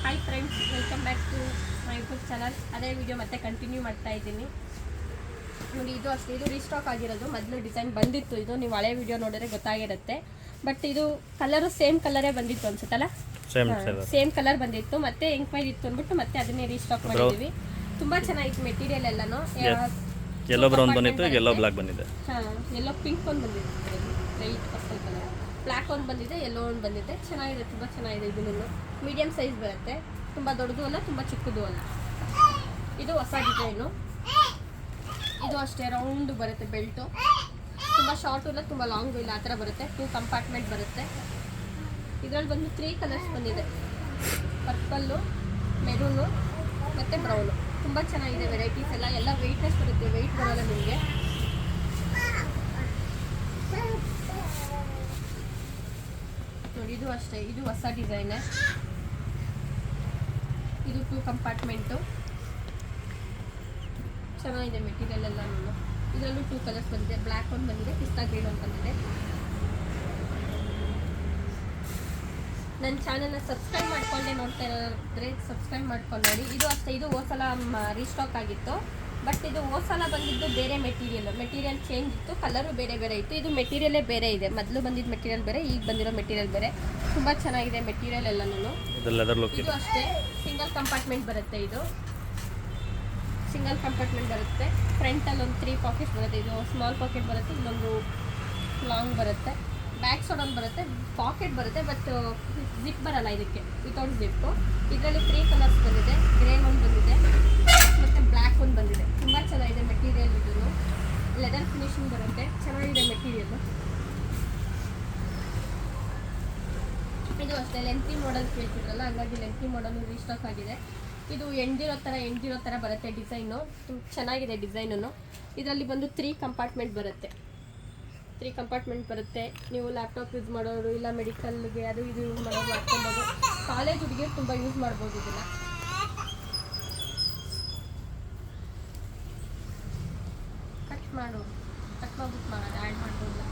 Hi friends, welcome back to my YouTube channel. ಅದೇ video ಮತ್ತೆ continue ಮಾಡ್ತಾ ಇದ್ದೀನಿ ನೋಡಿ. ಇದು ಅಷ್ಟೇ, ಇದು ರೀಸ್ಟಾಕ್ ಆಗಿರೋದು. ಮೊದಲು ಡಿಸೈನ್ ಬಂದಿತ್ತು, ಇದು ನೀವು ಹಳೆ ವಿಡಿಯೋ ನೋಡಿದ್ರೆ ಗೊತ್ತಾಗಿರುತ್ತೆ. ಬಟ್ ಇದು ಕಲರು ಸೇಮ್ ಕಲರೇ ಬಂದಿತ್ತು ಅನ್ಸುತ್ತಲ್ಲ, ಸೇಮ್ ಕಲರ್ ಬಂದಿತ್ತು. ಮತ್ತೆ ಎಂಕ್ವೈರಿ ಇತ್ತು ಅಂದ್ಬಿಟ್ಟು ಮತ್ತೆ ಅದನ್ನೇ ರೀಸ್ಟಾಕ್ ಮಾಡಿದ್ದೀವಿ. ತುಂಬ ಚೆನ್ನಾಗಿತ್ತು ಮೆಟೀರಿಯಲ್ ಎಲ್ಲನೂ. ಯೆಲ್ಲೋ ಬ್ರೌನ್ ಬಂದಿತ್ತು, ಯೆಲ್ಲೋ ಬ್ಲಾಕ್ ಬಂದಿದೆ. ಯೆಲ್ಲೋ ಪಿಂಕ್ ಒಂದು ಬಂದಿದೆ, ಲೈಟ್ ಪರ್ಪಲ್ ಕಲರ್. ಬ್ಲ್ಯಾಕ್ ಒಂದು ಬಂದಿದೆ, ಯೆಲ್ಲೋ ಒಂದು ಬಂದಿದೆ. ಚೆನ್ನಾಗಿದೆ, ತುಂಬ ಚೆನ್ನಾಗಿದೆ. ಇದನ್ನು ಮೀಡಿಯಮ್ ಸೈಜ್ ಬರುತ್ತೆ, ತುಂಬ ದೊಡ್ಡದು ಅಲ್ಲ, ತುಂಬ ಚಿಕ್ಕದು ಅಲ್ಲ. ಇದು ಹೊಸ ಡಿಸೈನು. ಇದು ಅಷ್ಟೇ ರೌಂಡ್ ಬರುತ್ತೆ ಬೆಲ್ಟು. ತುಂಬ ಶಾರ್ಟು ಇಲ್ಲ, ತುಂಬ ಲಾಂಗು ಇಲ್ಲ, ಆ ಥರ ಬರುತ್ತೆ. 2 ಕಂಪಾರ್ಟ್ಮೆಂಟ್ ಬರುತ್ತೆ. ಇದರಲ್ಲಿ ಬಂದು 3 ಕಲರ್ಸ್ ಬಂದಿದೆ, ಪರ್ಪಲ್ಲು, ಮೆರೂನು ಮತ್ತು ಬ್ರೌನು. ತುಂಬ ಚೆನ್ನಾಗಿದೆ ವೆರೈಟೀಸ್ ಎಲ್ಲ ವೆಯ್ಟ್ಲೆಸ್ ಬರುತ್ತೆ, ವೆಯ್ಟ್ ಬರೋಲ್ಲ ನಿಮಗೆ. ನೋಡಿ ಇದು ಅಷ್ಟೇ, ಇದು ಹೊಸ ಡಿಸೈನ್. ಇದು 2 ಕಂಪಾರ್ಟ್ಮೆಂಟು. ಚೆನ್ನಾಗಿದೆ ಮೆಟೀರಿಯಲ್ ಎಲ್ಲನೂ. ಇದರಲ್ಲೂ 2 ಕಲರ್ಸ್ ಬಂದಿದೆ, ಬ್ಲ್ಯಾಕ್ ಒಂದು ಬಂದಿದೆ, ಪಿಸ್ತಾ ಗ್ರೀನ್ ಒಂದು ಬಂದಿದೆ. ನನ್ನ ಚಾನಲ್ನ ಸಬ್ಸ್ಕ್ರೈಬ್ ಮಾಡ್ಕೊಂಡೆ ನೋಡ್ತಾ ಇರೋದ್ರೆ ಸಬ್ಸ್ಕ್ರೈಬ್ ಮಾಡ್ಕೊಂಡು ನೋಡಿ. ಇದು ಅಷ್ಟೇ, ಇದು ಹೋದ್ಸಲ ರೀಸ್ಟಾಕ್ ಆಗಿತ್ತು. ಬಟ್ ಇದು ಹೋದ್ಸಲ ಬಂದಿದ್ದು ಬೇರೆ ಮೆಟೀರಿಯಲ್ ಚೇಂಜ್ ಇತ್ತು, ಕಲರು ಬೇರೆ ಬೇರೆ ಇತ್ತು. ಇದು ಮೆಟೀರಿಯಲೇ ಬೇರೆ ಇದೆ, ಮೊದಲು ಬಂದಿದ್ದ ಮೆಟೀರಿಯಲ್ ಬೇರೆ, ಈಗ ಬಂದಿರೋ ಮೆಟೀರಿಯಲ್ ಬೇರೆ. ತುಂಬ ಚೆನ್ನಾಗಿದೆ ಮೆಟೀರಿಯಲ್ ಎಲ್ಲನೂ. ಇದು ಅಷ್ಟೇ ಸಿಂಗಲ್ ಕಂಪಾರ್ಟ್ಮೆಂಟ್ ಬರುತ್ತೆ. ಇದು ಸಿಂಗಲ್ ಕಂಪಾರ್ಟ್ಮೆಂಟ್ ಬರುತ್ತೆ. ಫ್ರಂಟಲ್ಲಿ ಒಂದು 3 ಪಾಕೆಟ್ಸ್ ಬರುತ್ತೆ. ಇದು ಸ್ಮಾಲ್ ಪಾಕೆಟ್ ಬರುತ್ತೆ, ಇನ್ನೊಂದು ಲಾಂಗ್ ಬರುತ್ತೆ. ಬ್ಯಾಕ್ ಸೈಡ್ ಒಂದು ಬರುತ್ತೆ, ಪಾಕೆಟ್ ಬರುತ್ತೆ. ಬಟ್ ಜಿಪ್ ಬರಲ್ಲ ಇದಕ್ಕೆ, ವಿತೌಟ್ ಜಿಪ್ಪು. ಇದರಲ್ಲಿ 3 ಕಲರ್ಸ್ ಬಂದಿದೆ, ಗ್ರೇ ಒಂದು ಬಂದಿದೆ ಮತ್ತು ಬ್ಲ್ಯಾಕ್ ಒಂದು ಬಂದಿದೆ. ತುಂಬ ಚೆನ್ನಾಗಿದೆ ಮೆಟೀರಿಯಲ್. ಇದನ್ನು ಲೆದರ್ ಫಿನಿಶಿಂಗ್ ಬರುತ್ತೆ, ಚೆನ್ನಾಗಿದೆ ಮೆಟೀರಿಯಲ್ಲು. ಇದು ಅಷ್ಟೇ ಲೆಂತಿ ಮಾಡೆಲ್ ಕೇಳ್ತಿದ್ರಲ್ಲ, ಹಾಗಾಗಿ ಲೆಂತಿ ಮಾಡಲು ರೀಸ್ಟಾಕ್ ಆಗಿದೆ. ಇದು ಎಂಡಿರೋ ಥರ ಬರುತ್ತೆ ಡಿಸೈನು. ಚೆನ್ನಾಗಿದೆ ಡಿಸೈನನ್ನು. ಇದರಲ್ಲಿ ಬಂದು 3 ಕಂಪಾರ್ಟ್ಮೆಂಟ್ ಬರುತ್ತೆ. 3 ಕಂಪಾರ್ಟ್ಮೆಂಟ್ ಬರುತ್ತೆ. ನೀವು ಲ್ಯಾಪ್ಟಾಪ್ ಯೂಸ್ ಮಾಡೋರು, ಇಲ್ಲ ಮೆಡಿಕಲ್ಗೆ ಅದು ಇದು ಯೂಸ್ ಮಾಡೋದು ಮಾಡ್ಕೊಬೋದು. ಕಾಲೇಜ್ ಹುಡುಗಿಯರು ತುಂಬ ಯೂಸ್ ಮಾಡ್ಬೋದು ಇದನ್ನು. ಕಟ್ ಮಾಡ್ಬಿಟ್ಟು ಮಾಡೋಣ.